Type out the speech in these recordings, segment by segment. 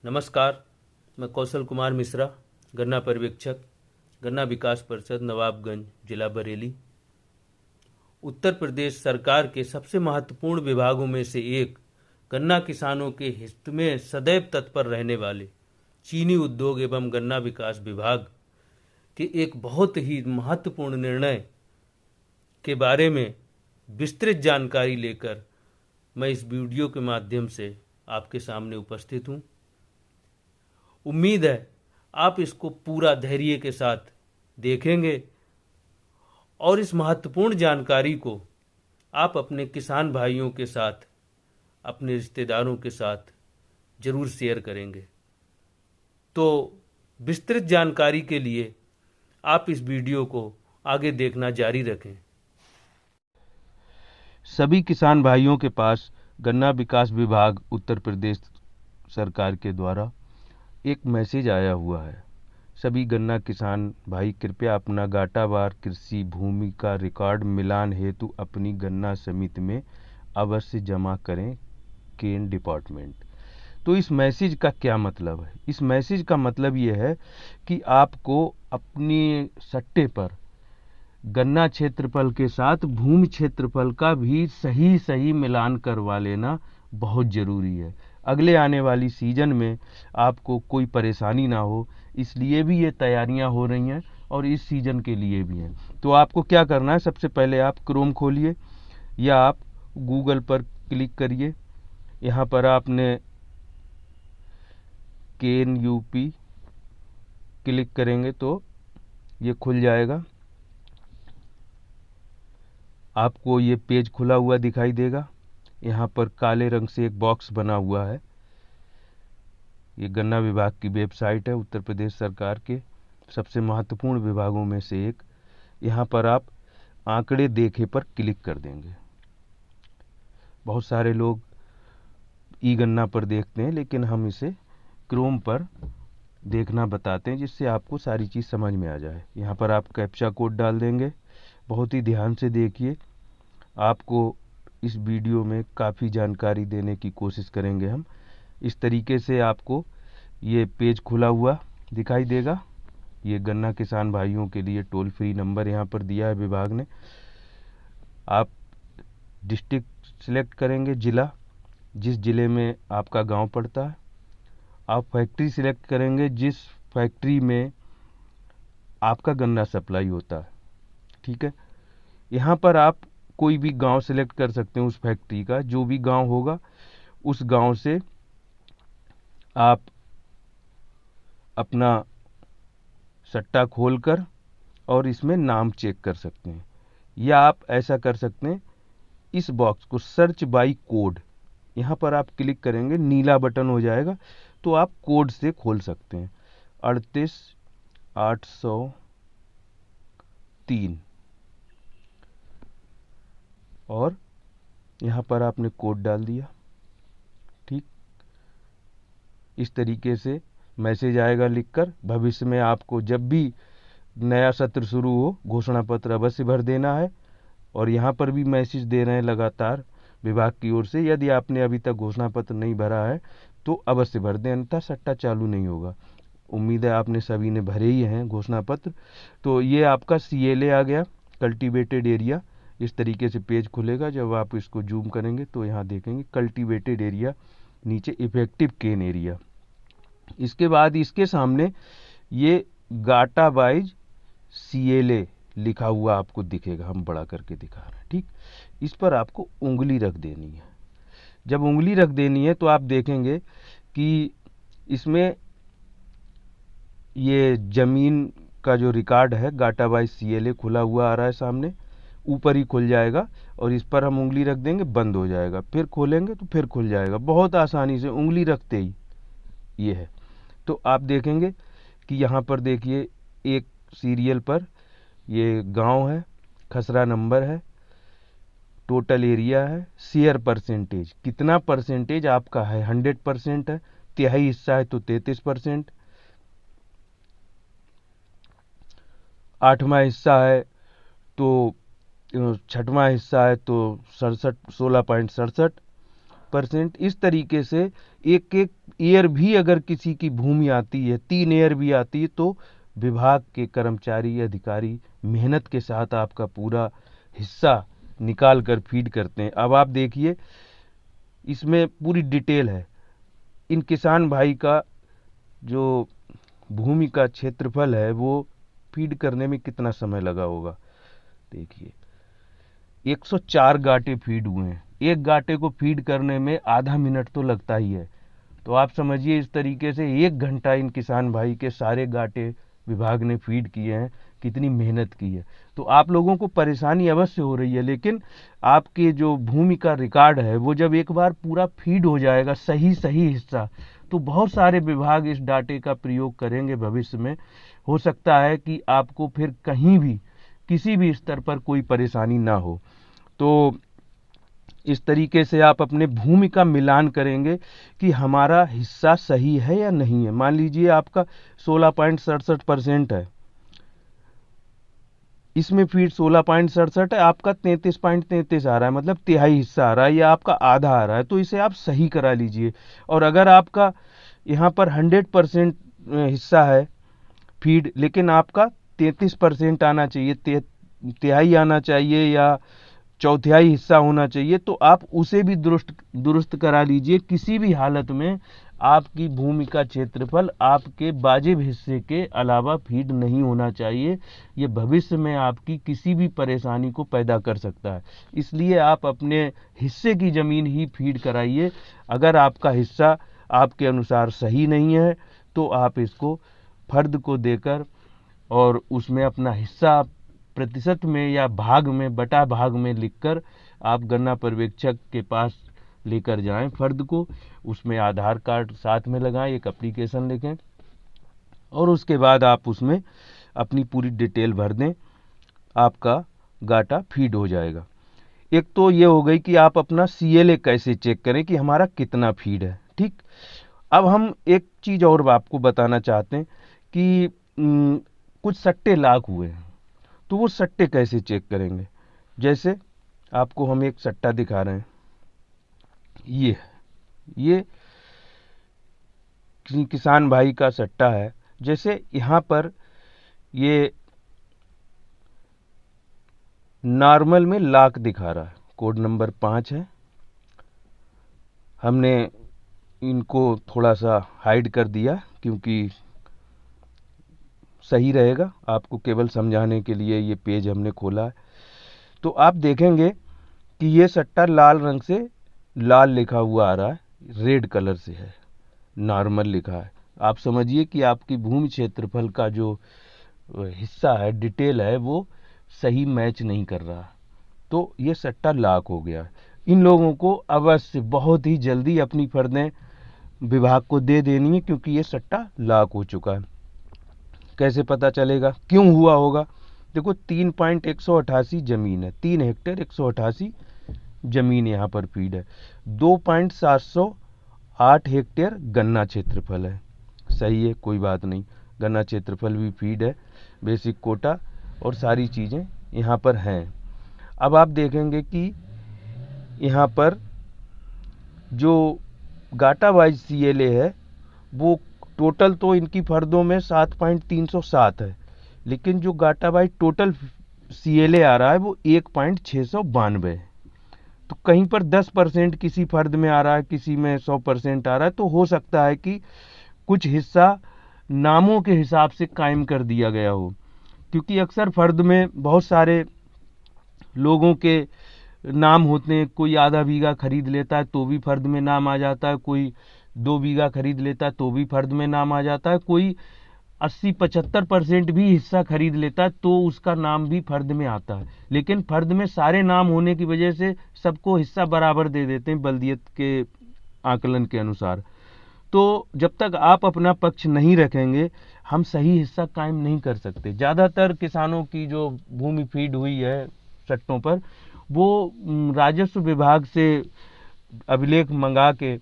नमस्कार। मैं कौशल कुमार मिश्रा, गन्ना पर्यवेक्षक, गन्ना विकास परिषद, नवाबगंज, जिला बरेली। उत्तर प्रदेश सरकार के सबसे महत्वपूर्ण विभागों में से एक, गन्ना किसानों के हित में सदैव तत्पर रहने वाले चीनी उद्योग एवं गन्ना विकास विभाग के एक बहुत ही महत्वपूर्ण निर्णय के बारे में विस्तृत जानकारी लेकर मैं इस वीडियो के माध्यम से आपके सामने उपस्थित हूँ। उम्मीद है आप इसको पूरा धैर्य के साथ देखेंगे और इस महत्वपूर्ण जानकारी को आप अपने किसान भाइयों के साथ, अपने रिश्तेदारों के साथ जरूर शेयर करेंगे। तो विस्तृत जानकारी के लिए आप इस वीडियो को आगे देखना जारी रखें। सभी किसान भाइयों के पास गन्ना विकास विभाग उत्तर प्रदेश सरकार के द्वारा एक मैसेज आया हुआ है। सभी गन्ना किसान भाई कृपया अपना गाटावार कृषि भूमि का रिकॉर्ड मिलान हेतु अपनी गन्ना समिति में अवश्य जमा करें, केन डिपार्टमेंट। तो इस मैसेज का क्या मतलब है? इस मैसेज का मतलब ये है कि आपको अपनी सट्टे पर गन्ना क्षेत्रफल के साथ भूमि क्षेत्रफल का भी सही मिलान करवा लेना बहुत ज़रूरी है। अगले आने वाली सीजन में आपको कोई परेशानी ना हो, इसलिए भी ये तैयारियां हो रही हैं और इस सीजन के लिए भी हैं। तो आपको क्या करना है, सबसे पहले आप क्रोम खोलिए या आप गूगल पर क्लिक करिए। यहाँ पर आपने केन यूपी क्लिक करेंगे तो ये खुल जाएगा। आपको ये पेज खुला हुआ दिखाई देगा। यहाँ पर काले रंग से एक बॉक्स बना हुआ है। ये गन्ना विभाग की वेबसाइट है, उत्तर प्रदेश सरकार के सबसे महत्वपूर्ण विभागों में से एक। यहाँ पर आप आंकड़े देखे पर क्लिक कर देंगे। बहुत सारे लोग ई गन्ना पर देखते हैं, लेकिन हम इसे क्रोम पर देखना बताते हैं, जिससे आपको सारी चीज़ समझ में आ जाए। यहाँ पर आप कैप्चा कोड डाल देंगे। बहुत ही ध्यान से देखिए, आपको इस वीडियो में काफ़ी जानकारी देने की कोशिश करेंगे हम। इस तरीके से आपको ये पेज खुला हुआ दिखाई देगा। ये गन्ना किसान भाइयों के लिए टोल फ्री नंबर यहाँ पर दिया है विभाग ने। आप डिस्ट्रिक्ट सिलेक्ट करेंगे, जिला, जिस जिले में आपका गांव पड़ता है। आप फैक्ट्री सिलेक्ट करेंगे, जिस फैक्ट्री में आपका गन्ना सप्लाई होता है। ठीक है, यहाँ पर आप कोई भी गांव सिलेक्ट कर सकते हैं। उस फैक्ट्री का जो भी गांव होगा, उस गांव से आप अपना सट्टा खोलकर और इसमें नाम चेक कर सकते हैं। या आप ऐसा कर सकते हैं, इस बॉक्स को सर्च बाई कोड, यहाँ पर आप क्लिक करेंगे, नीला बटन हो जाएगा, तो आप कोड से खोल सकते हैं। 38803 और यहाँ पर आपने कोड डाल दिया। ठीक, इस तरीके से मैसेज आएगा लिखकर। भविष्य में आपको जब भी नया सत्र शुरू हो, घोषणा पत्र अवश्य भर देना है। और यहाँ पर भी मैसेज दे रहे हैं लगातार विभाग की ओर से, यदि आपने अभी तक घोषणा पत्र नहीं भरा है तो अवश्य भर दें, अन्यथा सट्टा चालू नहीं होगा। उम्मीद है आपने सभी ने भरे ही हैं घोषणा पत्र। तो ये आपका CLA आ गया, कल्टीवेटेड एरिया। इस तरीके से पेज खुलेगा। जब आप इसको जूम करेंगे तो यहाँ देखेंगे कल्टीवेटेड एरिया, नीचे इफेक्टिव केन एरिया। इसके बाद इसके सामने ये गाटा वाइज CLA लिखा हुआ आपको दिखेगा। हम बड़ा करके दिखा रहे हैं। ठीक, इस पर आपको उंगली रख देनी है। जब उंगली रख देनी है तो आप देखेंगे कि इसमें ये जमीन का जो रिकॉर्ड है गाटा वाइज CLA खुला हुआ आ रहा है सामने, ऊपर ही खुल जाएगा। और इस पर हम उंगली रख देंगे, बंद हो जाएगा। फिर खोलेंगे तो फिर खुल जाएगा, बहुत आसानी से उंगली रखते ही। ये है, तो आप देखेंगे कि यहाँ पर देखिए, एक सीरियल पर ये गांव है, खसरा नंबर है, टोटल एरिया है, शेयर परसेंटेज, कितना परसेंटेज आपका है, 100% है, तिहाई हिस्सा है तो 33%, 8वां हिस्सा है तो 6वां हिस्सा है तो 67, 16.67, 50%। इस तरीके से एक एक एयर भी अगर किसी की भूमि आती है, 3 एयर भी आती है, तो विभाग के कर्मचारी अधिकारी मेहनत के साथ आपका पूरा हिस्सा निकाल कर फीड करते हैं। अब आप देखिए, इसमें पूरी डिटेल है। इन किसान भाई का जो भूमि का क्षेत्रफल है वो फीड करने में कितना समय लगा होगा। देखिए, 104 गांठे फीड हुए हैं। एक गांठे को फीड करने में आधा मिनट तो लगता ही है। तो आप समझिए, इस तरीके से 1 घंटा इन किसान भाई के सारे गांठे विभाग ने फीड किए हैं, कितनी मेहनत की है। तो आप लोगों को परेशानी अवश्य हो रही है, लेकिन आपके जो भूमि का रिकॉर्ड है वो जब एक बार पूरा फीड हो जाएगा सही सही हिस्सा, तो बहुत सारे विभाग इस डाटे का प्रयोग करेंगे भविष्य में। हो सकता है कि आपको फिर कहीं भी किसी भी स्तर पर कोई परेशानी ना हो। तो इस तरीके से आप अपने भूमि का मिलान करेंगे कि हमारा हिस्सा सही है या नहीं है। मान लीजिए आपका 16.67% है, इसमें फीड 16.67 है, आपका 33.33 आ रहा है, मतलब तिहाई हिस्सा आ रहा है या आपका आधा आ रहा है, तो इसे आप सही करा लीजिए। और अगर आपका यहाँ पर 100% हिस्सा है फीड, लेकिन आपका 33% आना चाहिए, तिहाई आना चाहिए या चौथाई हिस्सा होना चाहिए, तो आप उसे भी दुरुस्त करा लीजिए। किसी भी हालत में आपकी भूमि का क्षेत्रफल आपके वाजिब हिस्से के अलावा फीड नहीं होना चाहिए। ये भविष्य में आपकी किसी भी परेशानी को पैदा कर सकता है। इसलिए आप अपने हिस्से की जमीन ही फीड कराइए। अगर आपका हिस्सा आपके अनुसार सही नहीं है तो आप इसको फर्द को देकर और उसमें अपना हिस्सा प्रतिशत में या भाग में, बटा भाग में लिखकर आप गन्ना पर्यवेक्षक के पास लेकर जाएं फर्द को। उसमें आधार कार्ड साथ में लगाएं, एक एप्लीकेशन लिखें और उसके बाद आप उसमें अपनी पूरी डिटेल भर दें, आपका गाटा फीड हो जाएगा। एक तो ये हो गई कि आप अपना CLA कैसे चेक करें कि हमारा कितना फीड है। ठीक, अब हम एक चीज़ और आपको बताना चाहते हैं कि कुछ सट्टे लाख हुए हैं, तो वो सट्टे कैसे चेक करेंगे। जैसे आपको हम एक सट्टा दिखा रहे हैं, ये किसान भाई का सट्टा है। जैसे यहाँ पर ये नॉर्मल में लाख दिखा रहा है, कोड नंबर 5 है। हमने इनको थोड़ा सा हाइड कर दिया क्योंकि सही रहेगा, आपको केवल समझाने के लिए ये पेज हमने खोला है। तो आप देखेंगे कि ये सट्टा लाल रंग से लाल लिखा हुआ आ रहा है, रेड कलर से है, नॉर्मल लिखा है। आप समझिए कि आपकी भूमि क्षेत्रफल का जो हिस्सा है, डिटेल है, वो सही मैच नहीं कर रहा, तो ये सट्टा लाख हो गया। इन लोगों को अवश्य बहुत ही जल्दी अपनी फर्दें विभाग को दे देनी है क्योंकि ये सट्टा लाख हो चुका है। कैसे पता चलेगा, क्यों हुआ होगा? देखो, 3.188 जमीन है, 3 हेक्टेयर 188 जमीन यहाँ पर फीड है। 2.708 हेक्टेयर गन्ना क्षेत्रफल है। सही है, कोई बात नहीं, गन्ना क्षेत्रफल भी फीड है, बेसिक कोटा और सारी चीज़ें यहाँ पर हैं। अब आप देखेंगे कि यहाँ पर जो गाटा वाइज CLA है वो टोटल तो इनकी फर्दों में 7.307 है, लेकिन जो गाटा वाइज टोटल CLA आ रहा है वो 1.692 है। तो कहीं पर 10% किसी फर्द में आ रहा है, किसी में 100% आ रहा है। तो हो सकता है कि कुछ हिस्सा नामों के हिसाब से कायम कर दिया गया हो, क्योंकि अक्सर फर्द में बहुत सारे लोगों के नाम होते हैं। कोई आधा बीघा खरीद लेता है तो भी फर्द में नाम आ जाता है, कोई 2 बीघा खरीद लेता है तो भी फर्द में नाम आ जाता है, कोई 80-75% भी हिस्सा खरीद लेता है तो उसका नाम भी फर्द में आता है। लेकिन फर्द में सारे नाम होने की वजह से सबको हिस्सा बराबर दे देते हैं बल्दियत के आकलन के अनुसार। तो जब तक आप अपना पक्ष नहीं रखेंगे हम सही हिस्सा कायम नहीं कर सकते। ज़्यादातर किसानों की जो भूमि फीड हुई है सट्टों पर, वो राजस्व विभाग से अभिलेख मंगा के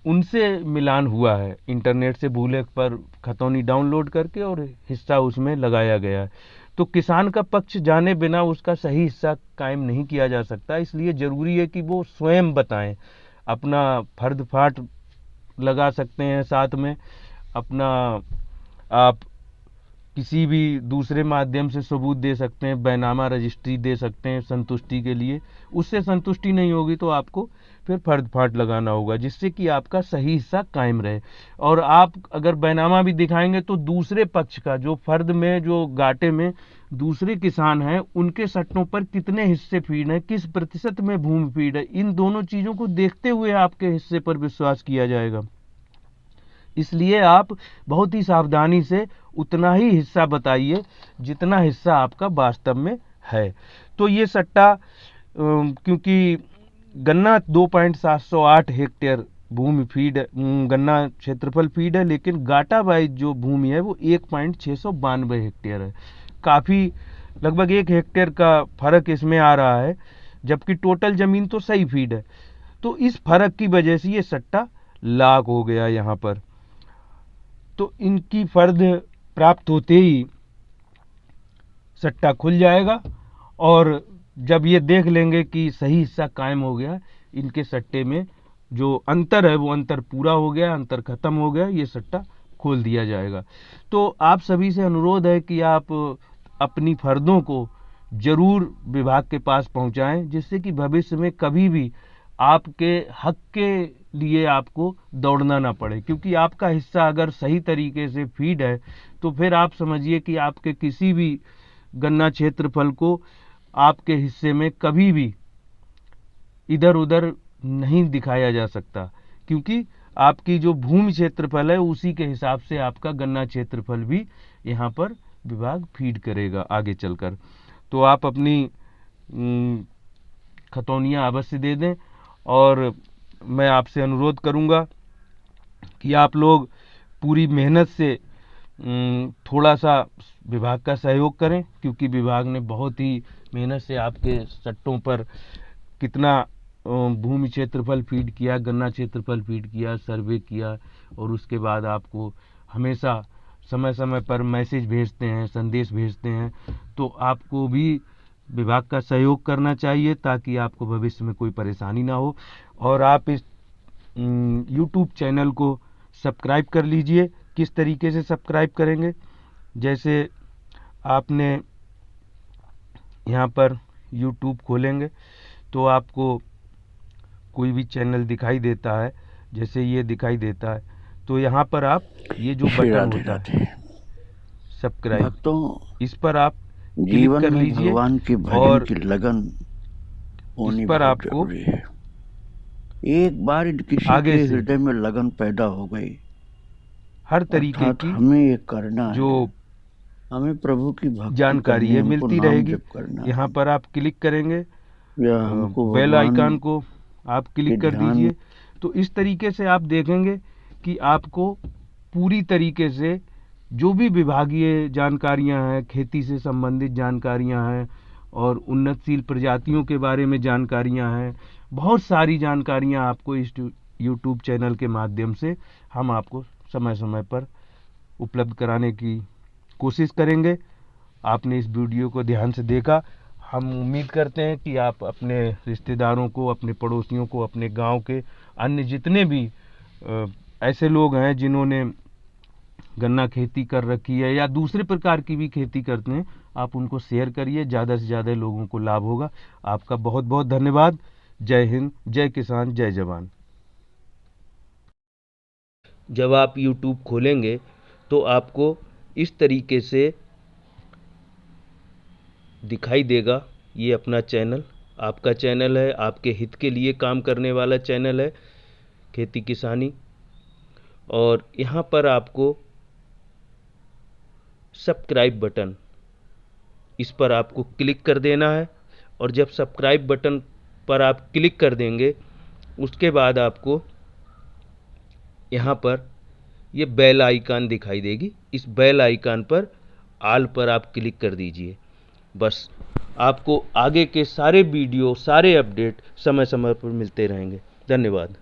उनसे मिलान हुआ है, इंटरनेट से भूलेख पर खतौनी डाउनलोड करके और हिस्सा उसमें लगाया गया है। तो किसान का पक्ष जाने बिना उसका सही हिस्सा कायम नहीं किया जा सकता। इसलिए ज़रूरी है कि वो स्वयं बताएं। अपना फर्द फाट लगा सकते हैं, साथ में अपना आप किसी भी दूसरे माध्यम से सबूत दे सकते हैं, बैनामा रजिस्ट्री दे सकते हैं संतुष्टि के लिए। उससे संतुष्टि नहीं होगी तो आपको फिर फर्द फाट लगाना होगा, जिससे कि आपका सही हिस्सा कायम रहे। और आप अगर बैनामा भी दिखाएंगे तो दूसरे पक्ष का, जो फर्द में, जो घाटे में दूसरे किसान हैं, उनके सट्टों पर कितने हिस्से फीड है, किस प्रतिशत में भूमि फीड है, इन दोनों चीजों को देखते हुए आपके हिस्से पर विश्वास किया जाएगा। इसलिए आप बहुत ही सावधानी से उतना ही हिस्सा बताइए जितना हिस्सा आपका वास्तव में है। तो ये सट्टा क्योंकि गन्ना 2.708 हेक्टेयर भूमि फीड, गन्ना क्षेत्रफल फीड है, लेकिन गाटा वाइज जो भूमि है वो 1.692 हेक्टेयर है। काफ़ी लगभग 1 हेक्टेयर का फर्क इसमें आ रहा है, जबकि टोटल जमीन तो सही फीड है। तो इस फर्क की वजह से ये सट्टा लाग हो गया यहाँ पर। तो इनकी फर्द प्राप्त होते ही सट्टा खुल जाएगा, और जब ये देख लेंगे कि सही हिस्सा कायम हो गया, इनके सट्टे में जो अंतर है वो अंतर पूरा हो गया, अंतर खत्म हो गया, ये सट्टा खोल दिया जाएगा। तो आप सभी से अनुरोध है कि आप अपनी फर्दों को जरूर विभाग के पास पहुंचाएं, जिससे कि भविष्य में कभी भी आपके हक के लिए आपको दौड़ना ना पड़े। क्योंकि आपका हिस्सा अगर सही तरीके से फीड है तो फिर आप समझिए कि आपके किसी भी गन्ना क्षेत्रफल को आपके हिस्से में कभी भी इधर उधर नहीं दिखाया जा सकता, क्योंकि आपकी जो भूमि क्षेत्रफल है उसी के हिसाब से आपका गन्ना क्षेत्रफल भी यहाँ पर विभाग फीड करेगा आगे चलकर। तो आप अपनी खतौनियाँ अवश्य दे दें, और मैं आपसे अनुरोध करूंगा कि आप लोग पूरी मेहनत से थोड़ा सा विभाग का सहयोग करें, क्योंकि विभाग ने बहुत ही मेहनत से आपके सट्टों पर कितना भूमि क्षेत्रफल फीड किया, गन्ना क्षेत्रफल फीड किया, सर्वे किया, और उसके बाद आपको हमेशा समय समय पर मैसेज भेजते हैं, संदेश भेजते हैं। तो आपको भी विभाग का सहयोग करना चाहिए ताकि आपको भविष्य में कोई परेशानी ना हो। और आप इस YouTube चैनल को सब्सक्राइब कर लीजिए। किस तरीके से सब्सक्राइब करेंगे, जैसे आपने यहाँ पर YouTube खोलेंगे तो आपको कोई भी चैनल दिखाई देता है, जैसे ये दिखाई देता है, तो यहाँ पर आप ये जो बटन होता है सब्सक्राइब, इस पर आप क्लिक कर लीजिए, और की लगन इस पर आपको है। एक बार किसी आगे के से हृदय में लगन पैदा हो गई, हर तरीके की हमें ये करना जो है, हमें प्रभु की भक्ति जानकारी है मिलती रहेगी। यहाँ पर आप क्लिक करेंगे, बेल आइकन को आप क्लिक कर दीजिए। तो इस तरीके से आप देखेंगे कि आपको पूरी तरीके से जो भी विभागीय जानकारियां हैं, खेती से संबंधित जानकारियां हैं, और उन्नतशील प्रजातियों के बारे में जानकारियां हैं, बहुत सारी जानकारियां आपको इस YouTube चैनल के माध्यम से हम आपको समय समय पर उपलब्ध कराने की कोशिश करेंगे। आपने इस वीडियो को ध्यान से देखा। हम उम्मीद करते हैं कि आप अपने रिश्तेदारों को, अपने पड़ोसियों को, अपने गांव के अन्य जितने भी ऐसे लोग हैं जिन्होंने गन्ना खेती कर रखी है या दूसरे प्रकार की भी खेती करते हैं, आप उनको शेयर करिए, ज़्यादा से ज़्यादा लोगों को लाभ होगा। आपका बहुत बहुत धन्यवाद। जय हिंद, जय किसान, जय जवान। जब आप YouTube खोलेंगे तो आपको इस तरीके से दिखाई देगा। ये अपना चैनल, आपका चैनल है, आपके हित के लिए काम करने वाला चैनल है खेती किसानी। और यहाँ पर आपको सब्सक्राइब बटन, इस पर आपको क्लिक कर देना है। और जब सब्सक्राइब बटन पर आप क्लिक कर देंगे, उसके बाद आपको यहाँ पर ये बेल आइकन दिखाई देगी। इस बेल आइकन पर ऑल पर आप क्लिक कर दीजिए। बस आपको आगे के सारे वीडियो, सारे अपडेट समय समय पर मिलते रहेंगे। धन्यवाद।